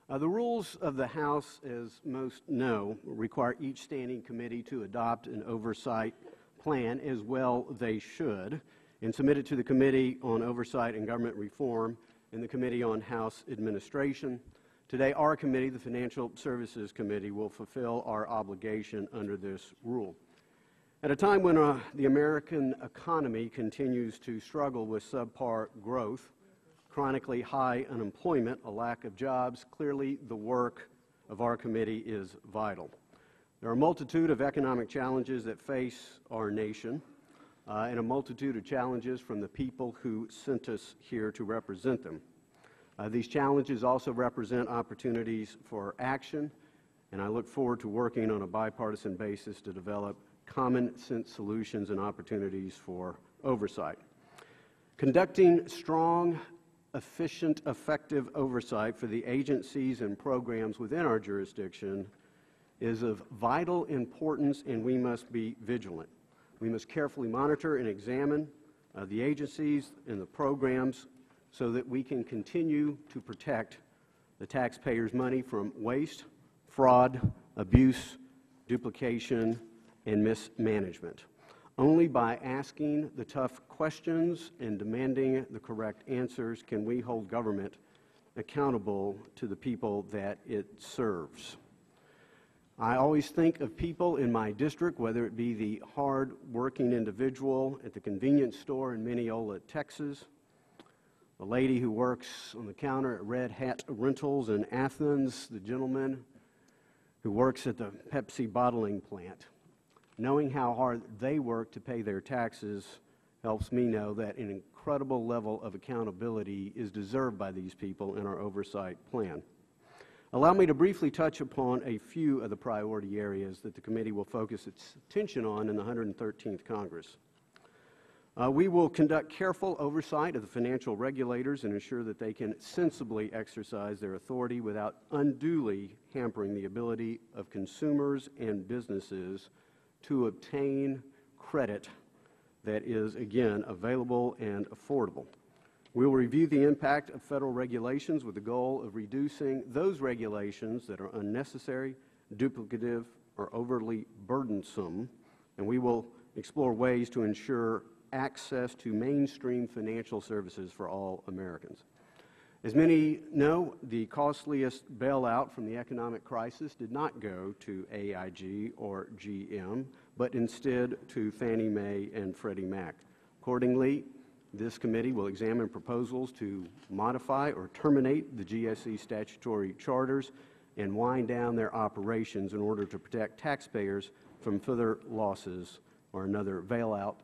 The rules of the House, as most know, require each standing committee to adopt an oversight plan, as well they should, and submit it to the Committee on Oversight and Government Reform and the Committee on House Administration. Today, our committee, the Financial Services Committee, will fulfill our obligation under this rule. At a time when the American economy continues to struggle with subpar growth, chronically high unemployment, a lack of jobs, clearly the work of our committee is vital. There are a multitude of economic challenges that face our nation, and a multitude of challenges from the people who sent us here to represent them. These challenges also represent opportunities for action, and I look forward to working on a bipartisan basis to develop common sense solutions and opportunities for oversight. Conducting strong, efficient, effective oversight for the agencies and programs within our jurisdiction is of vital importance, and we must be vigilant. We must carefully monitor and examine the agencies and the programs so that we can continue to protect the taxpayers' money from waste, fraud, abuse, duplication, and mismanagement. Only by asking the tough questions and demanding the correct answers can we hold government accountable to the people that it serves. I always think of people in my district, whether it be the hard-working individual at the convenience store in Mineola, Texas, the lady who works on the counter at Red Hat Rentals in Athens, the gentleman who works at the Pepsi bottling plant. Knowing how hard they work to pay their taxes helps me know that an incredible level of accountability is deserved by these people in our oversight plan. Allow me to briefly touch upon a few of the priority areas that the committee will focus its attention on in the 113th Congress. We will conduct careful oversight of the financial regulators and ensure that they can sensibly exercise their authority without unduly hampering the ability of consumers and businesses to obtain credit that is, again, available and affordable. We will review the impact of federal regulations with the goal of reducing those regulations that are unnecessary, duplicative, or overly burdensome, and we will explore ways to ensure access to mainstream financial services for all Americans. As many know, the costliest bailout from the economic crisis did not go to AIG or GM, but instead to Fannie Mae and Freddie Mac. Accordingly, this committee will examine proposals to modify or terminate the GSE statutory charters and wind down their operations in order to protect taxpayers from further losses or another bailout.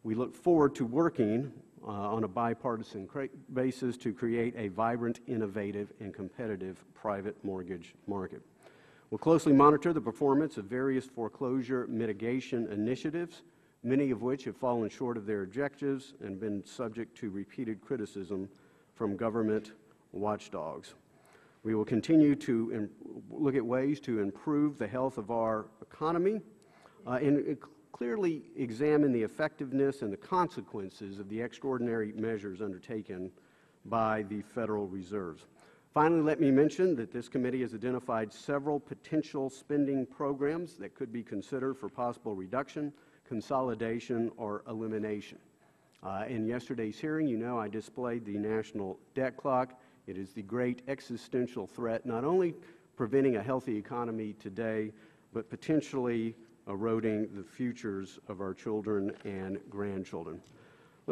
We look forward to working on a bipartisan basis to create a vibrant, innovative, and competitive private mortgage market. We'll closely monitor the performance of various foreclosure mitigation initiatives, many of which have fallen short of their objectives and been subject to repeated criticism from government watchdogs. We will continue to look at ways to improve the health of our economy and clearly examine the effectiveness and the consequences of the extraordinary measures undertaken by the Federal Reserve. Finally, let me mention that this committee has identified several potential spending programs that could be considered for possible reduction, consolidation, or elimination. In yesterday's hearing, you know I displayed the national debt clock. It is the great existential threat, not only preventing a healthy economy today, but potentially eroding the futures of our children and grandchildren.